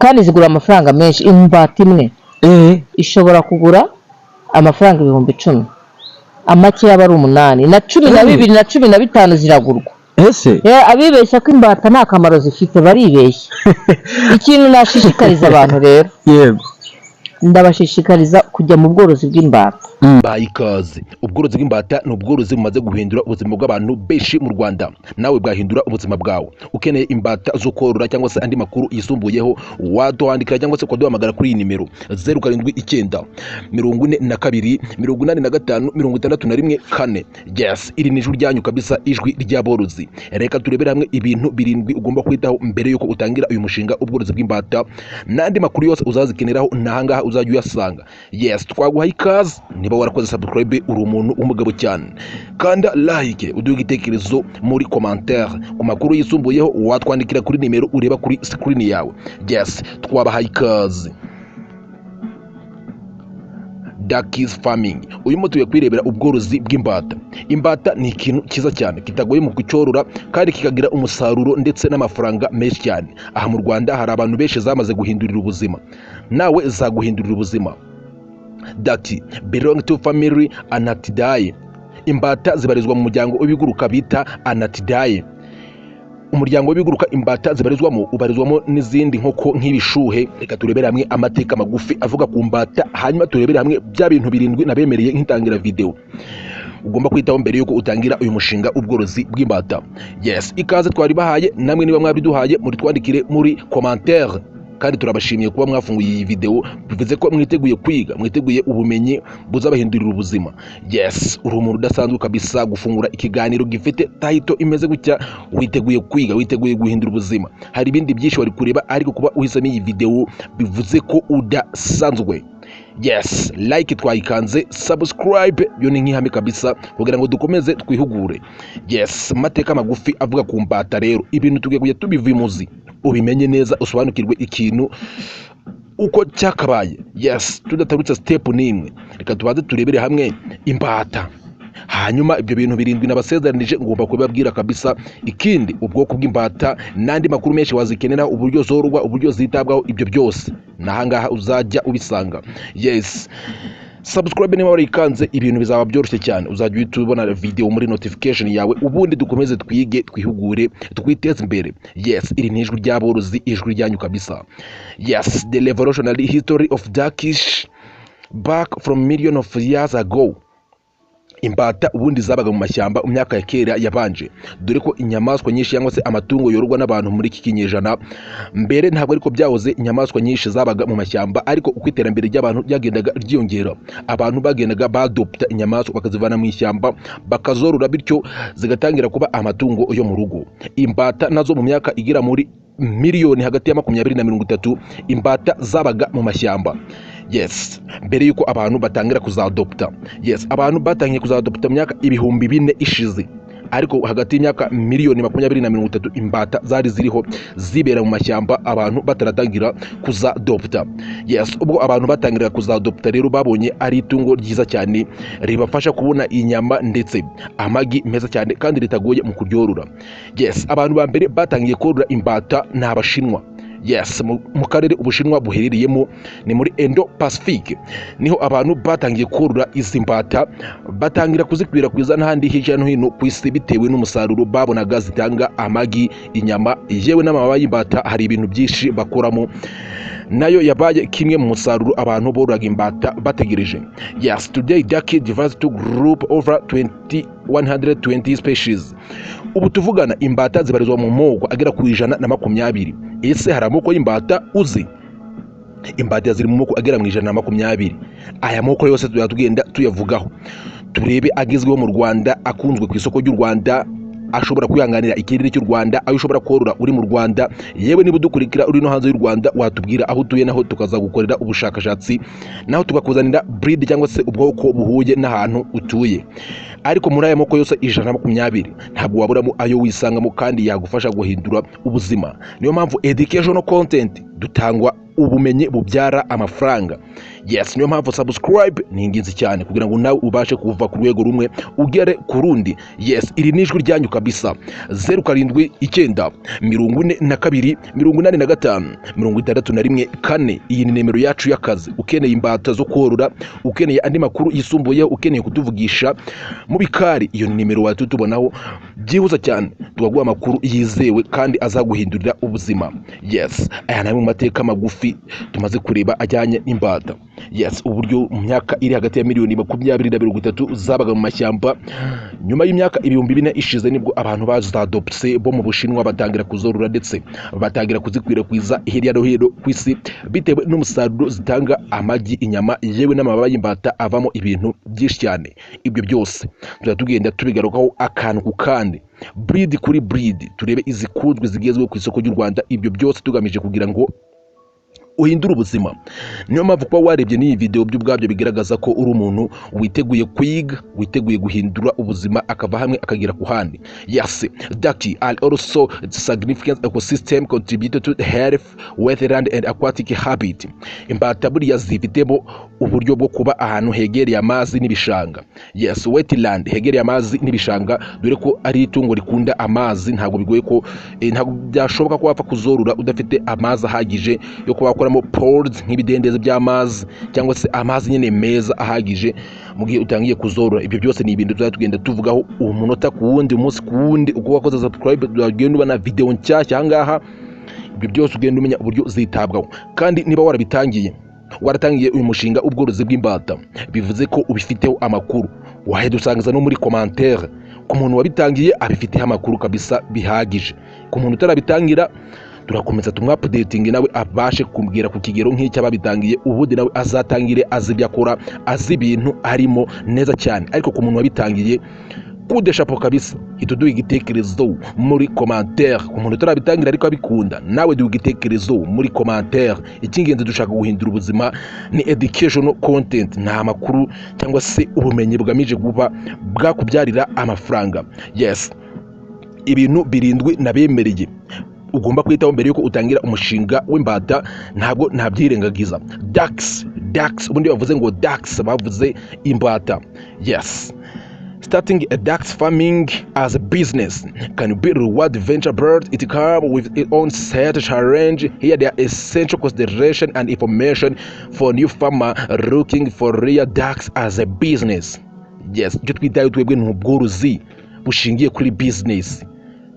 kandi zigura amafaranga menshi. Imbata imwe ishobora kugura amafaranga 10,000, amake yaba ari 8 na 12 na 15 ziragurwa. ese abibeshya ko imbata nta kamaro zifite baribeshya. Ikintu nashishikariza abantu rero, yego ndabashishikariza kujya mu bworozi bw'imbata. Bayikaze ubworozi bw'imbata ni ubworozi bumaze guhindura ubuzima bw'abantu benshi mu Rwanda. Nawe bwahindura ubuzima bwawe. Ukeneye imbata zo korora cyangwa se andi makuru yisumbuyeho, waduhandikira cyangwa se kuduhamagara kuri iyi nimero 07 42 85 61 4. Yes, iri ni ijwi ryanyu kabisa, ijwi ry'aborozi. Reka turebere hamwe ibintu 7 ugomba kwitaho mbere yuko utangira uyu mushinga ubworozi bw'imbata, n'andi makuru yose uzazikeneraho nahangaha uzajya uyasanga. Yes, twaguha ikaze. Niba warakoze subscribe uri umuntu umugabo cyane, kanda like, uduhe igitekerezo muri commentaire. Ku makuru yisumbuyeho watwandikira kuri nimero ureba kuri screen yawe. Yes, twabaha ikaze. Duckies farming. Uyu mutu yakwirebera ubworozi bw'imbata. Imbata ni ikintu kiza cyane kitagoye mu kucyorora kandi kikagira umusaruro ndetse n'amafaranga menshi cyane. Aha mu Rwanda hari abantu benshi zamaze guhindurira ubuzima, nawe zaguhindurira ubuzima. Ducky belong to family Anatidae. Imbata zibarizwa mu muryango w'ibiguruka bita Anatidae. Umuryango w'ibiguruka imbata zibarizwamo ubarizwamo n'izindi nkoko nk'ibishuhe. Reka turebere hamwe amateka magufi avuga ku mbata, hanyuma turebere hamwe bya bintu 7 nabemereye nk'itangira video ugomba kwitaho mbere yuko utangira uyu mushinga ubworozi bw'imbata. Yes, ikaze twari bahaye, namwe niba mwabiduhaye muri twandikire muri commentaire. Kandi turabashimiye kuba mwafunguye iyi video, bivuze ko mwiteguye kwiga, mwiteguye ubumenyi buzabahindurira ubuzima. Yes, uri umuntu udasanzwe kabisa gufungura ikiganiro gifite title imeze gutya, witeguye kwiga, witeguye guhindura ubuzima. Hari ibindi byinshi wari kureba, ariko kuba uhisemo iyi video bivuze ko udasanzwe. Yes, like twayikanze, subscribe yo ni nk'ihame kabisa kugira ngo dukomeze twihugure. Yes, mateka magufi avuga ku mbata rero, ibintu tugiye tubivimuzi ubimenye neza, usobanukirwe ikintu uko cyakabaye. Yes, tudatarutse step nimwe. Reka tubaze turebere hamwe imbata, hanyuma ibyo bintu 7 nabasezeranije ngomba kubabwira kabisa. Ikindi, ubwoko bw'imbata n'andi makuru menshi wazikenera, uburyo zorwa, uburyo zitabwaho, ibyo byose nahangaha uzajya ubisanga. Yes, subscribe niba warikanze, ibintu bizaba byoroshye cyane. Uzajya uhita ubona video muri notification yawe, ubundi dukomeze twige, twihugure, twiteze imbere. Yes, iri ni ijwi ry'aborozi, ijwi ryanyu kabisa. Yes, the revolutionary history of duckies back from millions of years ago. Imbata ubundi zabaga mu mashyamba mu myaka ya kera yabanje, dore ko inyamaswa nyinshi cyangwa se amatungo yororwa n'abantu muri iki kinyejana. Mbere ntabwo ariko byahoze, inyamaswa nyinshi zabaga mu mashyamba, ariko uko iterambere ry'abantu ryagendaga ryiyongera, abantu bagendaga badopta inyamaswa bakazivana mu ishyamba bakazorora, bityo zigatangira kuba amatungo yo mu rugo. Imbata nazo mu myaka igira muri miliyoni hagati ya 20 na 30 imbata zabaga mu mashyamba. Yes, mbere yuko abantu batangira kuzadopta. Yes, abantu batangiye kuzadopta mu myaka 4,000 ishize, ariko hagati y'imyaka miliyoni 20 na 30 imbata zari ziriho zibera mu mashyamba, abantu bataratangira kuzadopta. Yes, ubwo abantu batangira kuzadopta rero babonye ari itungo ryiza cyane, ribafasha kubona inyama ndetse amagi meza cyane kandi ritagoye mu kuryorora. Yes, abantu ba mbere batangiye korora imbata ni Abashinwa. Yes, mu karere Ubushinwa buherereyemo ni muri Indo-Pacific, niho abantu batangiye korora izi mbata, batangira kuzikwirakwiza n'ahandi hirya no hino ku isi bitewe n'umusaruro babonaga zitanga amagi, inyama, yewe n'amababa y'imbata. Hari ibintu byinshi bakoramo, nayo yabaye kimwe mu musaruro abantu bororaga imbata bategereje. Yes, today ducky divides to group over 120 species. Ubu tuvugana imbata zibarizwa mu moko agera ku 120. Ese hari amoko y'imbata uzi? Imbata ziri mu moko agera mu 120. Aya moko yose tugenda tuyavugaho, turebe agezweho mu Rwanda, akunzwe ku isoko ry'u Rwanda, ashobora kwihanganira ikirere cy'u Rwanda, ayo ushobora korora uri mu Rwanda. Yewe niba udukurikira uri no hanze y'u Rwanda, watubwira aho utuye naho tukaza gukorera ubushakashatsi, naho tugakuzanira breed cyangwa se ubwoko buhuye n'ahantu utuye. Ariko muri aya moko yose 120 ntabwo waburamo ayo wisangamo kandi yagufasha guhindura ubuzima. Niyo mpamvu educational content dutangwa ubumenyi bubyara amafaranga. yes niyo mpamvu subscribe ni ingenzi cyane kugira ngo nawe ubashe kuva ku rwego rumwe ugere ku rundi. Yes, iri ni ijwi ryanyu kabisa. 079 42 85 61 4. Iyi ni nimero yacu y'akazi. Ukeneye imbata zo korora, ukeneye andi makuru yisumbuye, ukeneye kutuvugisha mu bikari, iyo ni nimero watutubonaho byihuza cyane, tugaguha amakuru yizewe kandi azaguhindurira ubuzima. Yes, aya nayo mu mateka magufi tumaze kureba ajyanye n'imbata. Yes, uburyo mu myaka iri hagati ya miliyoni 20 na 30 zabaga mu mashyamba, nyuma y'imyaka 2000 ishize nibwo abantu bazadopse bo mu Bushinwa batangira kuzorora ndetse batangira kuzikwirakwiza hirya no hino ku isi, bitewe n'umusaruro zitanga, amagi, inyama, yewe n'amababa y'imbata avamo ibintu byinshi cyane. Ibyo byose tugenda tubigarukaho akantu ku kandi, breed kuri breed, turebe izikunzwe zigezweho ku isoko ry'u Rwanda. Ibyo byose tugamije kugira ngo uhindura ubuzima. Niyo mpamvu kuba warebye n'iyi video by'ubwabyo bigaragaza ko uri umuntu witeguye kwiga, witeguye guhindura ubuzima akava hamwe akagera ku handi. Yes, ducky are also significant ecosystem contributor to health, wetland and aquatic habit. Imbata buriya zifitemo uburyo bwo kuba ahantu hegereye amazi n'ibishanga. Yes, wetland hegereye amazi n'ibishanga, dore ko ari itungo rikunda amazi. Ntabwo bigoye ko ntabwo byashoboka ko wapfa kuzorora udafite amazi ahagije yo kuba wakoramo ponds nk'ibidendezi by'amazi, cyangwa se amazi nyine meza ahagije mu gihe utangiye kuzorora. Ibyo byose ni ibintu tuzagenda tuvugaho umunota ku wundi, umunsi ku wundi, uko wakoze subscribe ugenda ubona video nshyashya ahangaha. Ibyo byose ugenda umenya uburyo zitabwaho. Kandi niba waratangiye uyu mushinga ubworozi bw'imbata, bivuze ko ubifiteho amakuru, waheda usangiza no muri commentaire. Ku muntu wabitangiye abifiteho amakuru kabisa bihagije. Ku muntu utarabitangira, turakomeza tumwapdating nawe abashe kumbwira ku kigero nk'icy'ababitangiye, ubundi nawe azatangire azi ibyo akora, azi ibintu arimo neza cyane. Ariko ku muntu wabitangiye, kudesha po kabisa, hita duha igitekerezo muri commentaire. Ku muntu utarabitangira ariko abikunda, nawe duha igitekerezo muri commentaire. Icy'ingenzi dushaka guhindura ubuzima ni educational content, nta makuru cyangwa se ubumenyi bugamije kuba bwakubyarira amafaranga. Yes, ibintu birindwi nabemereye ugomba kwitaho mbere yuko utangira umushinga w'imbata, ntabwo ntabyirengagiza. Ducks, ubundi bavuze ngo ducks, bavuze imbata. Yes, starting a ducks farming as a business can be a reward venture, but it comes with its own set challenge. Here there are essential consideration and information for new farmer looking for real ducks as a business. Yes, icyo twitaho twebwe ni ubworozi bushingiye kuri business,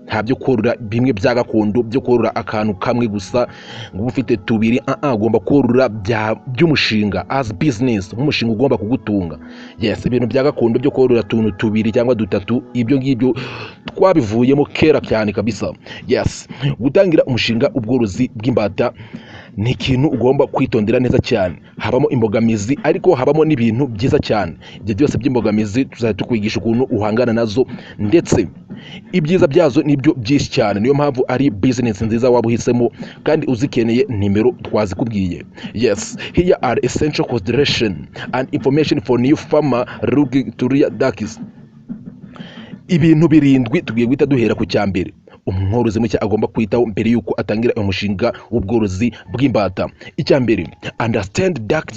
nta byo korora bimwe bya gakondo, byo korora akantu kamwe gusa ngo ufite tubiri. Ugomba korora by'umushinga as business, nk'umushinga ugomba kugutunga. Yes, ibintu bya gakondo byo korora tuntu tubiri cyangwa dutatu, ibyo ngibyo twabivuyemo kera cyane kabisa. Yes, gutangira umushinga ubworozi bw'imbata ni ikintu ugomba kwitondera neza cyane. Habamo imbogamizi ariko habamo n'ibintu byiza cyane. Ibyo byose by'imbogamizi tuzajya tukwigisha ukuntu uhangana nazo, ndetse ibyiza byazo nibyo byinshi cyane. Niyo mpamvu ari business nziza waba uhisemo kandi uzikeneye, nimero twazikubwiye. Yes, here are essential consideration and information for new farmer looking to rear ducks. Ibintu birindwi tugiye guhita duhera ku cyambere umworozi mushya agomba kwitaho mbere yuko atangira umushinga w'ubworozi bw'imbata. Icyambere, understand duck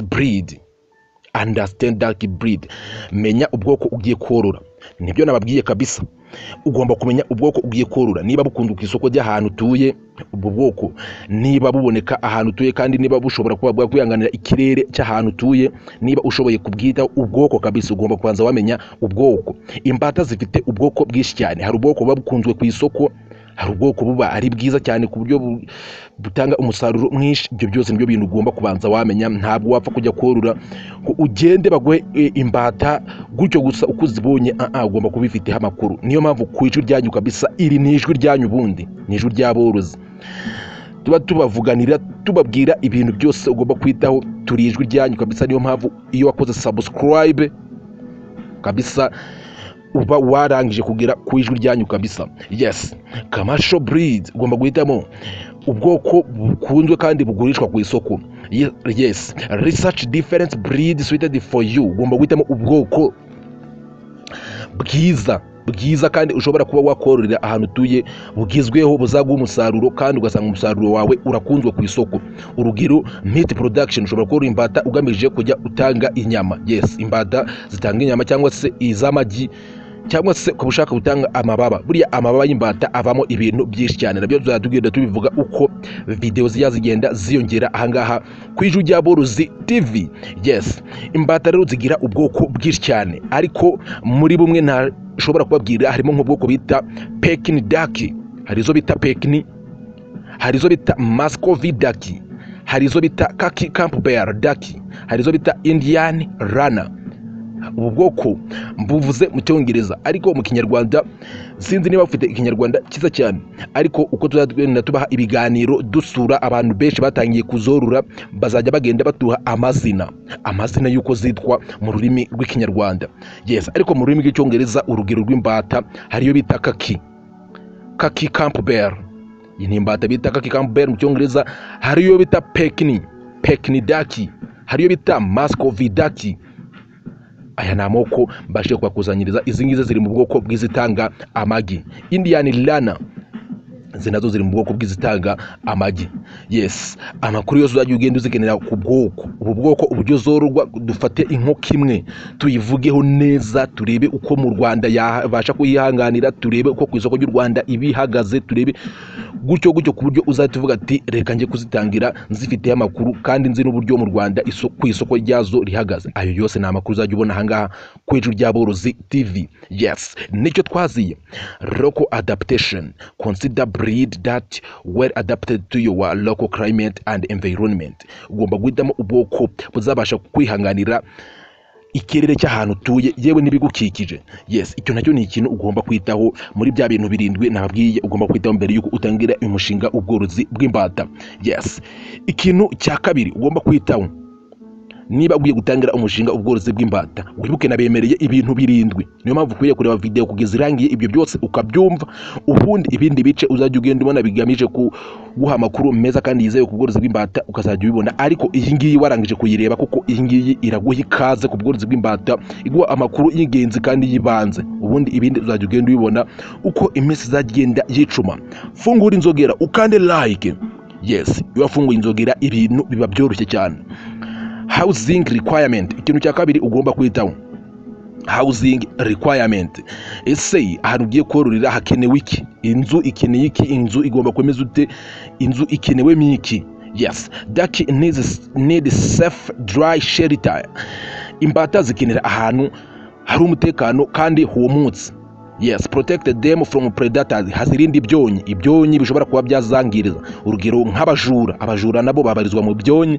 breed. Menya ubwoko ugiye korora. Nibyo nababwiye kabisa, ugomba kumenya ubwoko ugiye korora. Niba bukunda ku isoko ry'ahantu utuye, ubwo bwoko niba buboneka ahantu utuye, kandi niba bushobora kuba bwakwihanganira ikirere cy'ahantu utuye, niba ushoboye kubwitaho ubwoko kabisa, ugomba kubanza wamenya ubwoko. Imbata zifite ubwoko bwinshi cyane. Hari ubwoko buba bukunzwe ku isoko, hari ubwoko buba ari bwiza cyane ku buryo butanga umusaruro mwinshi. Ibyo byose nibyo bintu ugomba kubanza wamenya. Ntabwo wapfa kujya korora ngo ugende baguhe imbata gutyo gusa uko uzibonye. Ugomba kubifiteho amakuru. Niyo mpamvu ku ijwi ryanyu kabisa, iri ni ijwi ryanyu, ubundi ni ijwi ry'aborozi, tuba tubavuganira tubabwira ibintu byose ugomba kwitaho. Turi ijwi ryanyu kabisa. Niyo mpamvu iyo wakoze subscribe kabisa, uba warangije kugera ku ijwi ryanyu kabisa. Yes, commercial breed, ugomba guhitamo ubwoko bukunzwe kandi bugurishwa ku isoko. Yes, research different breed suited for you. Ugomba guhitamo ubwoko bwiza bwiza kandi ushobora kuba wakororera ahantu utuye bugizweho buzaguha umusaruro kandi ugasanga umusaruro wawe urakunzwe ku isoko. Urugero meat production, ushobora korora imbata ugamije kujya utanga inyama. Yes, imbata zitanga inyama cyangwa se iz'amagi cyangwa se ku bushaka gutanga amababa. Buriya amababa y'imbata avamo ibintu byinshi cyane, nabyo tuzatugenda tubivuga uko video zigenda ziyongera ahangaha ku Ijwi ry'Aborozi TV. Yes, imbata rero zigira ubwoko bwinshi cyane, ariko muri bumwe ntashobora kubabwira harimo nk'ubwoko bita Pekin Duck, hari izo bita Pekin, hari izo bita Muscovy Duck, hari izo bita Khaki Campbell Duck, hari izo bita Indian Runner. Ubu bwoko mbuvuze mu Cyongereza, ariko mu Kinyarwanda sinzi niba ufite Ikinyarwanda kiza cyane, ariko uko tuzagenda tubaha ibiganiro dusura abantu benshi batangiye kuzorora, bazajya bagenda batuha amazina y'uko zitwa mu rurimi rw'Ikinyarwanda. Yes, ariko mu rurimi rw'Icyongereza urugero rw'imbata hariyo bita Khaki Campbell. Iyi ni imbata bita Khaki Campbell mu Cyongereza. Hariyo bita Pekin Duck, hariyo bita Muscovy Duck. Aya ni amoko mbashije kubakuzanyiriza. Izi ngizi ziri mu bwoko bw'izitanga amagi. Indian Runner zinazo ziri mu bwoko bw'izitanga amagi. Yes, amakuru yose uzajya ugenda uzikenera ku bwoko. Ubu bwoko uburyo zororwa, dufate inkoko imwe tuyivugeho neza, turebe uko mu Rwanda yabasha kuyihanganira, turebe uko ku isoko ry'u Rwanda ibihagaze, turebe gutyo ku buryo uzahita uvuga ati reka njye kuzitangira nzifite amakuru kandi nzi n'uburyo mu Rwanda ku isoko ryazo rihagaze. Ayo yose ni amakuru uzajya ubona ahangaha ku Ijwi ry'Aborozi TV. Yes, nicyo twaziye. Local adaptation, consider breed that well adapted to your local climate and environment. Ugomba guhitamo ubwoko buzabasha kwihanganira ikirere cy'ahantu utuye yewe n'ibigukikije. Yes, icyo nacyo ni ikintu ugomba kwitaho muri bya bintu birindwi nababwiye ugomba kwitaho mbere yuko utangira umushinga ubworozi bw'imbata. Yes, ikintu cya kabiri ugomba kwitaho niba ugiye gutangira umushinga ubworozi bw'imbata, wibuke nabemereye ibintu birindwi. Niyo mpamvu ukwiye kureba video kugeza irangiye ibyo byose ukabyumva, ubundi ibindi bice uzajya ugenda ubona bigamije guha amakuru meza kandi yizewe ku bworozi bw'imbata ukazajya ubibona. Ariko iyi ngiyi warangije kuyireba, kuko iyi ngiyi iraguha ikaze ku bworozi bw'imbata, iguha amakuru y'ingenzi kandi yibanze, ubundi ibindi uzajya ugenda ubibona uko iminsi izagenda yicuma. Fungura inzogera ukande like. Yes, iyo wafunguye inzogera ibintu biba byoroshye cyane. Housing requirement, ikintu cya kabiri ugomba kwitaho. Housing requirement, ese ahantu ugiye kororera hakenewe iki? Inzu ikeneye iki? Inzu igomba kwemeza ute? Inzu ikenewe iki? Yes, duck need safe dry shelter. Imbata zikenera ahantu hari umutekano kandi humutse. Yes, protect them from predators, hazirinda ibyonyi bishobora kuba byazangiriza. Urugero abajura nabo babarizwa mu byonyi,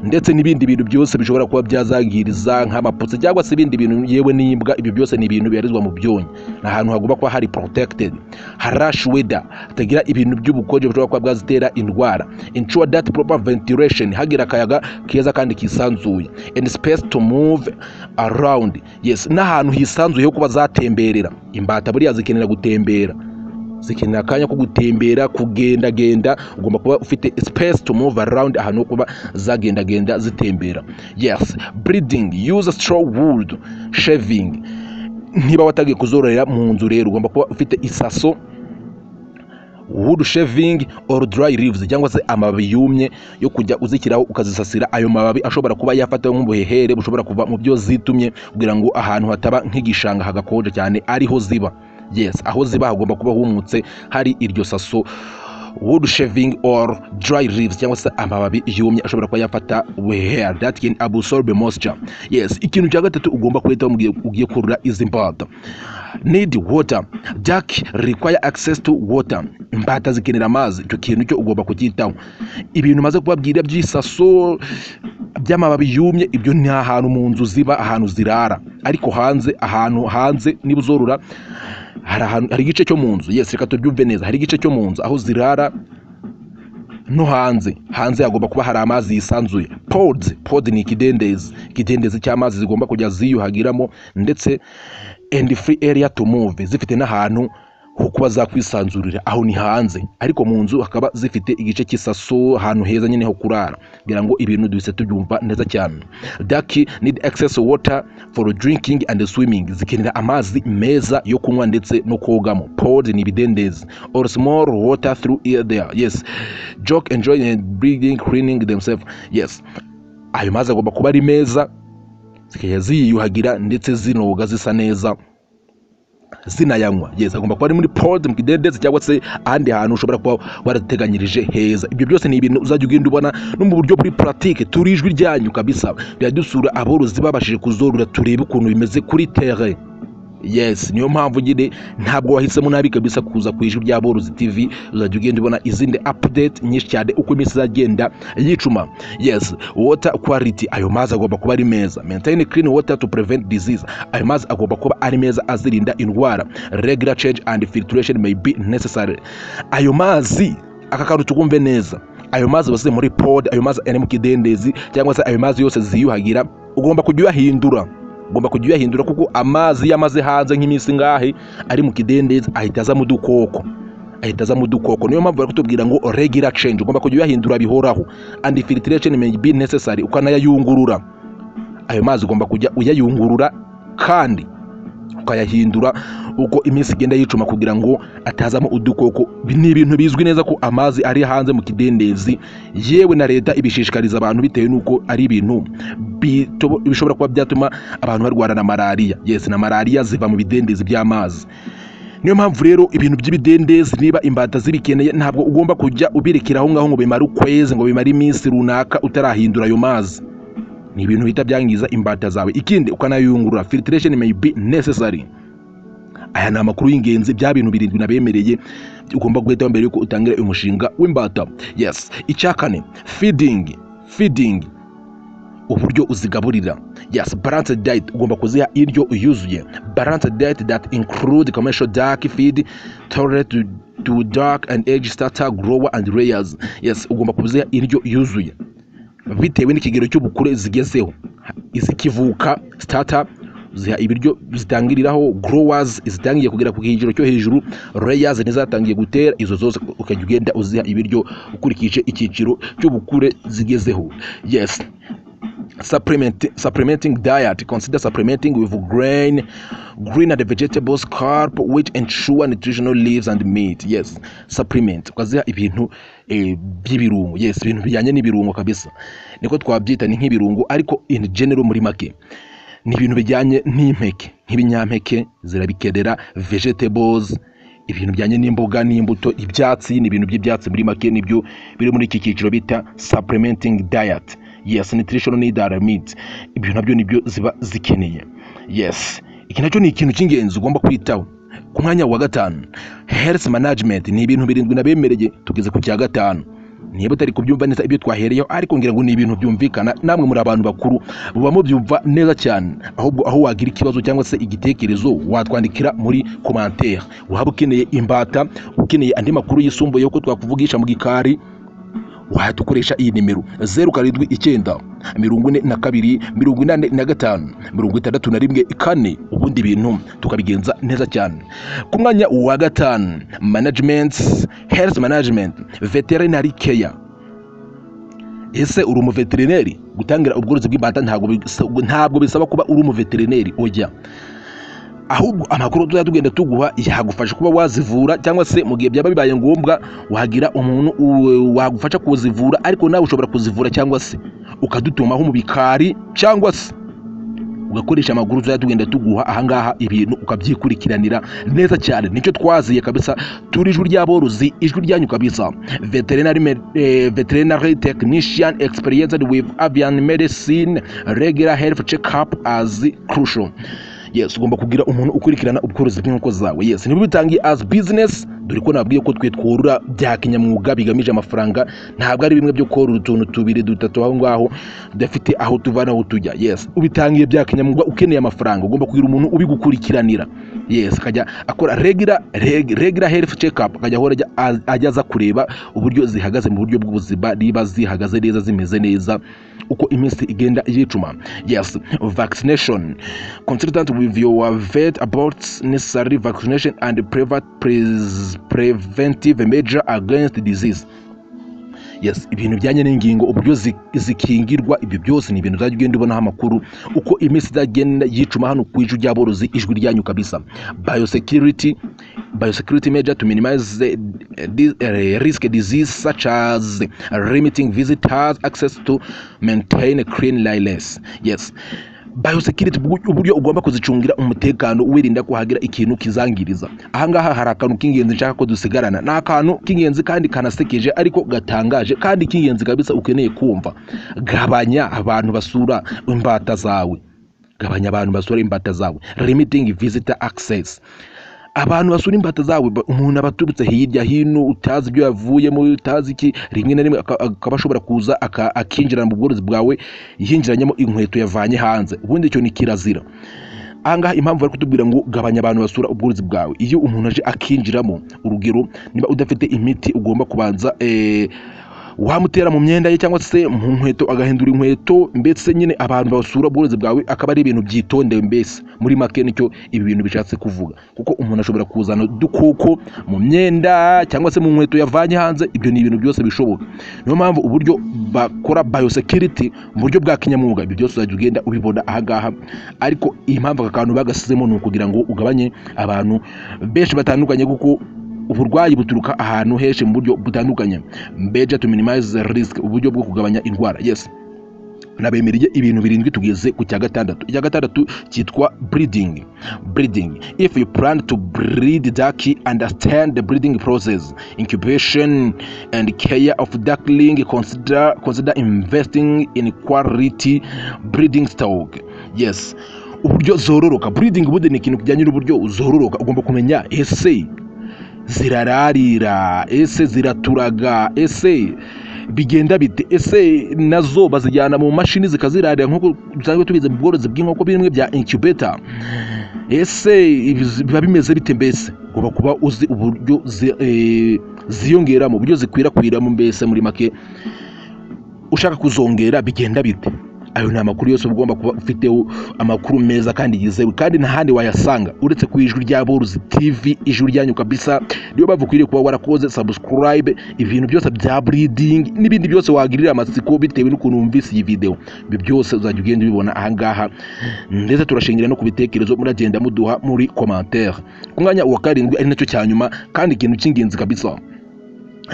ndetse n'ibindi bintu byose bishobora kuba byazangiriza nk'amaputsi cyangwa se ibindi bintu, yewe n'imbwa. Ibyo byose ni ibintu bibarizwa mu byonyi. Ahantu hagomba kuba hari protected. Harsh weather, hatagira ibintu by'ubukonje bishobora kuba bwazitera indwara. Ensure that proper ventilation, hagira akayaga keza kandi kisanzuye. And space to move around. Yes, n'ahantu hisanzuye ho kuba zatemberera. Imbata buriya zikenera gutembera, zikenera akanya ko gutembera, kugendagenda. Ugomba kuba ufite space to move around, ahantu kuba zagendagenda zitembera. Yes, breeding, use straw wood shaving. Niba watagiye kuzororera mu nzu rero ugomba kuba ufite isaso, wood shaving or dry leaves, cyangwa se amababi yumye yo kujya uzikiraho ukazisasira. Ayo mababi ashobora kuba yafata nk'ubuhehere bushobora kuva mu byo zitumye, kugira ngo ahantu hataba nk'igishanga hagakonje cyane ariho ziba. Yes, aho ziba hagomba kuba humutse, hari iryo saso, wood shaving or dry leaves, cyangwa se amababi yumye ashobora kuba yafata ubuhehere that can absorb moisture. Yes, ikintu cya gatatu ugomba kwitaho mu gihe ugiye korora izi mbata. Need water, duck require access to water. Imbata zikenera amazi, icyo kintu cyo ugomba kucyitaho. Ibintu maze kubabwira by'isaso, by'amababi yumye, ibyo ni ahantu mu nzu ziba, ahantu zirara. Ariko ahantu hanze niba uzorora hari igice cyo mu nzu. Yes, reka tubyumve neza, hari igice cyo mu nzu aho zirara no hanze hagomba kuba hari amazi yisanzuye. Pod ni ikidendezi cy'amazi zigomba kujya ziyuhagiramo, ndetse and free area to move, zifite n'ahantu kuba zakwisanzurira aho ni hanze, ariko mu nzu hakaba zifite igice cy'isaso ahantu heza nyine ho kurara, kugira ngo ibintu duhise tubyumva neza cyane. Duck need access water for drinking and swimming, zikenera amazi meza yo kunywa ndetse no kogamo. Pond ni ibidendezi or small water through there. Yes, joke enjoy and breathing cleaning themselves. Yes, ayo mazi agomba kuba ari meza, zikajya ziyuhagira ndetse zinoga zisa neza zinayanywa. Yes, agomba kuba ari muri pond mu kidendezi cyangwa se ahandi hantu ushobora kuba warateganyirije heza. Ibyo byose ni ibintu uzajya ugenda ubona no mu buryo buri pratique. Turi ijwi ryanyu kabisa, byadusura aborozi babashije kuzorora, turebe ukuntu bimeze kuri terrain. Yes, niyo mpamvu nyine ntabwo wahisemo nabi kabisa kuza ku ijwi ry'aborozi TV. Uzajya ugenda ubona izindi update nyinshi cyane uko iminsi izagenda yicuma. Yes, water quality, ayo mazi agomba kuba ari meza. Maintain clean water to prevent disease, ayo mazi agomba kuba ari meza azirinda indwara. Regular change and filtration may be necessary. Ayo mazi aka kantu tukumve neza, ayo mazi basize muri pod, ayo mazi ari mu kidendezi cyangwa se ayo mazi yose ziyuhagira, ugomba kujya uyahindura. Ugomba kujya uyahindura kuko amazi yamaze hanze nk'iminsi ngahe ari mu kidendezi ahita aza mu dukoko, niyo mpamvu bari kutubwira ngo regular change, ugomba kujya uyahindura bihoraho. And filtration may be necessary, ukanayayungurura. Ayo mazi ugomba kujya uyayungurura kandi ukayahindura uko iminsi igenda yicuma kugira ngo atazamo udukoko. Ni ibintu bizwi neza ko amazi ari hanze mu kidendezi, yewe na leta ibishishikariza abantu bitewe nuko ari ibintu bishobora kuba byatuma abantu barwara na malaria. Yes, na malaria ziva mu bidendezi by'amazi. Niyo mpamvu rero ibintu by'ibidendezi niba imbata zibikeneye, ntabwo ugomba kujya ubirekera aho ngaho ngo bimare ukwezi, ngo bimare iminsi runaka utarahindura ayo mazi. Ni ibintu bita byangiza imbata zawe. Ikindi ukanayungurura. Filtration may be necessary. Aya ni amakuru y'ingenzi bya bintu birindwi nabemereye ugomba guhita mbere yuko utangira umushinga w'imbata. Yes, icyakane feeding, uburyo uzigaburira. Yes, balanced diet, ugomba kuziha iryo yuzuye. Balanced diet that include commercial duck feed, tolerant to duck and egg starter, grower and layers. Yes, ugomba kuziha iryo yuzuye bitewe n'ikigero cy'ubukure zigezeho. Izikivuka starter ziha ibiryo zitangiriraho, growers izitangiye kugera ku kigero cyo hejuru, layers nizatangiye gutera. Izo zose ukajya ugenda uziha ibiryo ukurikije icyiciro cy'ubukure zigezeho. Yes, supplementing diet, consider supplementing with green and vegetables, carb, which ensure nutritional leaves and meat. Yes, supplement, ukaziha ibintu by'ibirungo. Yes, ibintu bijyanye n'ibirungo kabisa, niko twabyita, ni nk'ibirungo ariko in general muri make ni ibintu bijyanye n'impeke, nk'ibinyampeke zirabikenera, vegetables, ibintu bijyanye n'imboga n'imbuto, ibyatsi, ni ibintu by'ibyatsi muri make nibyo biri muri iki cyiciro bita supplementing diet. Yes, nutritional need are meat, ibyo nabyo nibyo ziba zikeneye. Yes, iki nacyo ni ikintu cy'ingenzi ugomba kwitaho. Ku mwanya wa gatanu, health management, ni ibintu birindwi nabemereye, tugeze ku cya gatanu. Niba utari kubyumva neza ibyo twahereyeho, ariko ngira ngo ni ibintu byumvikana, namwe muri abantu bakuru bubamo byumva neza cyane. Ahubwo aho wagira ikibazo cyangwa se igitekerezo watwandikira muri commentaire. Waba ukeneye imbata, ukeneye andi makuru yisumbuye yuko twakuvugisha mu gikari, wahatukoresha iyi nimero 07 42 85 61 4, ubundi bintu tukabigenza neza cyane. Ku mwanya wa gatanu, health management, veterinary care. Ese uri umuveterineri? Gutangira ubworozi bw'imbata ntabwo bisaba kuba uri umuveterineri, ojya. Ahubwo amakuru tugenda tuguha yagufasha kuba wazivura, cyangwa se mu gihe byaba bibaye ngombwa wagira umuntu wagufasha kuzivura, ariko nawe ushobora kuzivura cyangwa se ukadutumaho mu bikari, cyangwa se ugakoresha amakuru tugenda tuguha ahangaha, ibintu ukabyikurikiranira neza cyane. Nicyo twaziye kabisa, turi ijwi ry'aborozi, ijwi ryanyu kabisa. Veterinary technician experienced with avian medicine, regular health check-up as crucial. Yes, ugomba kugira umuntu ukurikirana ubworozi bw'inkoko zawe. Yes, niba bitangiye as business, dore ko nabwiye ko twe tworora bya kinyamwuga bigamije amafaranga, ntabwo ari bimwe byo korora utuntu tubiri dutatu aho ngaho dafite aho tuvana aho tujya. Yes, ubitangiye bya kinyamwuga ukeneye amafaranga, ugomba kugira umuntu ubigukurikiranira. Yes, akajya akora regular health check up, akajya ahora ajyaza kureba uburyo zihagaze mu buryo bw'ubuzima, niba zihagaze neza, zimeze neza uko iminsi igenda yicuma. Yes, vaccination, consultant with your vet about necessary vaccination and preventive measure against disease. Yes, ibintu bijyanye n'ingingo, uburyo zikingirwa, ibyo byose ni ibintu uzajya ugenda ubonaho amakuru uko iminsi izagenda yicuma hano ku ijwi ry'aborozi, ijwi ryanyu kabisa. Biosecurity measure to minimize risk disease such as limiting visitors access to maintain a clean license. Yes, biosecurity, uburyo ugomba kuzicungira umutekano wirinda ko hagira ikintu kizangiriza. Ahangaha hari akantu k'ingenzi nshaka ko dusigarana, ni akantu k'ingenzi kandi kanasekeje ariko gatangaje kandi k'ingenzi kabisa ukeneye kumva. Gabanya abantu basura imbata zawe, limiting visitor access. Abantu basura imbata zawe, umuntu abaturutse hirya hino utazi ibyo yavuyemo, utazi iki, rimwe na rimwe akaba ashobora kuza akinjira mu bworozi bwawe yinjiranyemo inkweto yavanye hanze. Ubundi icyo ni kirazira. Ahangaha impamvu bari kutubwira ngo gabanya abantu basura ubworozi bwawe, iyo umuntu aje akinjiramo, urugero niba udafite imiti ugomba kubanza wamutera mu myenda ye cyangwa se mu nkweto, agahindura inkweto. Mbese nyine abantu basura ubworozi bwawe akaba ari ibintu byitondewe. Mbese muri make nicyo ibi bintu bishatse kuvuga, kuko umuntu ashobora kuzana udukoko mu myenda cyangwa se mu nkweto yavanye hanze. Ibyo ni ibintu byose bishoboka. Niyo mpamvu uburyo bakora biosecurity mu buryo bwa kinyamwuga, ibyo byose uzajya ugenda ubibona ahangaha. Ariko iyi mpamvu aka kantu bagasizemo ni ukugira ngo ugabanye abantu benshi batandukanye, kuko uburwayi buturuka ahantu henshi mu buryo butandukanye. Measure to minimize risk, uburyo bwo kugabanya indwara. Yes, nabemeriye ibintu birindwi, tugeze ku cya gatandatu. Icya gatandatu cyitwa breeding. If you plan to breed duck, understand the breeding process, incubation and care of duckling. Consider investing in quality breeding stock. Yes, uburyo zororoka. Breeding ubundi ni ikintu kijyanye n'uburyo zororoka. Ugomba kumenya ese zirararira, ese ziraturaga, ese bigenda bite, ese nazo bazijyana mu mashini zikazirarira nk'uko dusanzwe tubize mu bworozi bw'inkoko bimwe bya incubator. Ese biba bimeze bite? Mbese ugomba kuba uzi uburyo ziyongera mu buryo zikwirakwiramo. Mbese muri make ushaka kuzongera bigenda bite? Ayo ni amakuru yose ugomba kuba ufiteho amakuru meza kandi yizewe, kandi ntahandi wayasanga uretse ku ijwi ry'aborozi TV, ijwi ryanyu kabisa. Niyo mpamvu ukwiriye kuba warakoze subscribe. Ibintu byose bya breeding n'ibindi byose wagirira amatsiko bitewe n'ukuntu wumvise iyi video, ibyo byose uzajya ugenda ubibona ahangaha. Ndetse turashingira no ku bitekerezo muragenda muduha muri commentaire. Ku mwanya wa karindwi ari nacyo cya nyuma kandi ikintu cy'ingenzi kabisa,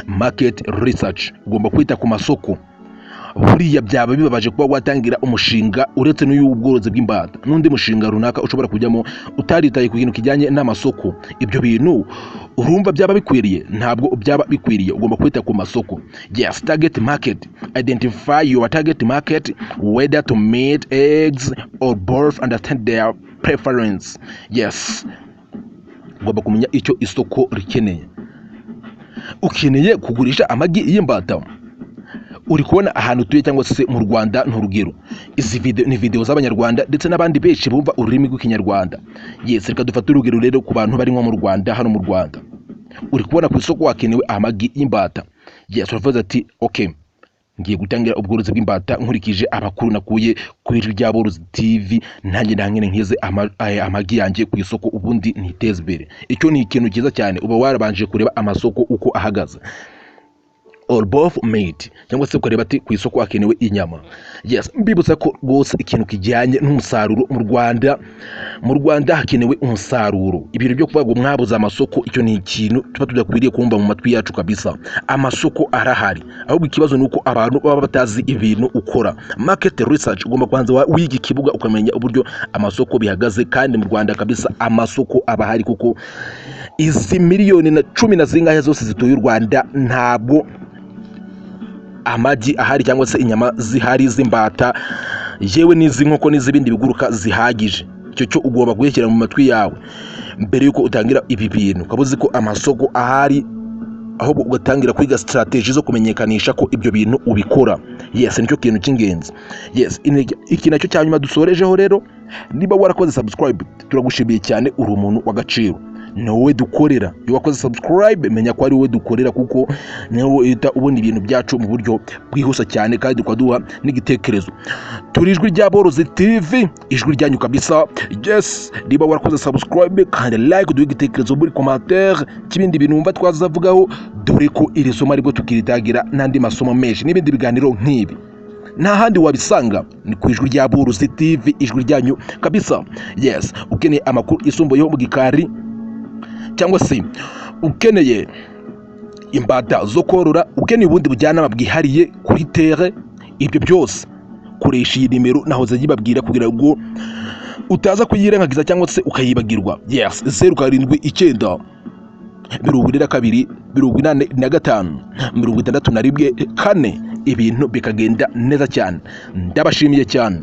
market research. Ugomba kwita ku masoko. Buriya byaba bibabaje kuba watangira umushinga uretse n'uy'ubworozi bw'imbata n'undi mushinga runaka ushobora kujyamo utaritaye ku kintu kijyanye n'amasoko. Ibyo bintu urumva byaba bikwiriye? Ntabwo byaba bikwiriye. Ugomba kwita ku masoko. Yes, target market. Identify your target market, whether to meat, eggs or both. Understand their preference. Yes, ugomba kumenya icyo isoko rikeneye. Ukeneye kugurisha amagi y'imbata, uri kubona ahantu tuye cyangwa se mu Rwanda n'urugero. Izi video ni video z'abanyarwanda ndetse n'abandi benshi bumva ururimi rw'ikinyarwanda. Yes, reka dufate urugero rero ku bantu bari nko mu Rwanda. Hano mu Rwanda uri kubona ku isoko hakenewe amagi y'imbata. Yes, uravuze ati okay, ngiye gutangira ubworozi bw'imbata nkurikije abakuru nakuye ku ijwi ry'aborozi TV, nanjye ndangene nkize amagi yanjye ku isoko ubundi niteze imbere. Icyo ni ikintu cyiza cyane, uba warabanje kureba amasoko uko ahagaze. Or both meat, cyangwa se ukareba ati ku isoko hakenewe inyama. Yes, mbibutsa ko rwose ikintu kijyanye n'umusaruro mu Rwanda hakenewe umusaruro. Ibintu byo kuvuga ngo mwabuze amasoko, icyo ni ikintu tuba tudakwiriye kumva mu matwi yacu kabisa. Amasoko arahari, ahubwo ikibazo ni uko abantu baba batazi ibintu ukora. Market research, ugomba kwanza wiga ikibuga ukamenya uburyo amasoko bihagaze. Kandi mu Rwanda kabisa amasoko abahari, kuko izi miliyoni na 10 na zingahe zose zituye u Rwanda ntabwo amagi ahari cyangwa se inyama zihari z'imbata yewe n'izi nkoko n'izibindi biguruka zihagije. Icyo cyo ugomba guhekera mu matwi yawe. mbere yuko utangira ibi bintu ukaba uzi ko amasoko ahari, ahubwo ugatangira kwiga strategy zo kumenyekanisha ko ibyo bintu ubikora. Yes, nicyo kintu cy'ingenzi. Yes, iki nacyo cyanyuma dusorejeho rero. Niba warakoze subscribe turagushimiye cyane, uri umuntu w'agaciro, ni wowe dukorera. Iyo wakoze subscribe menya ko ari wowe dukorera, kuko niwe uhita ubona ibintu byacu mu buryo bwihuse cyane kandi tukaduha n'igitekerezo. Turi ijwi rya Borozi TV, ijwi ryanyu kabisa. Yes, niba warakoze subscribe kandi like, duhe igitekerezo muri commentaire cy'ibindi bintu wumva twazavugaho, dore ko iri somo aribwo tukiritagira n'andi masomo menshi n'ibindi biganiro nk'ibi. Nta handi wabisanga, ni ku ijwi rya Borozi TV, ijwi ryanyu kabisa. Yes, ukeneye amakuru isumbuyeho mu gikari, cyangwa se ukeneye imbata zo korora, ukeneye ubundi bujyanama bwihariye kuri terre, ibyo byose koresha iyi nimero nahoze yibabwira kugira ngo utaza kuyirengagiza cyangwa se ukayibagirwa. Yes, 079 22 85 61 4, ibintu bikagenda neza cyane. Ndabashimiye cyane.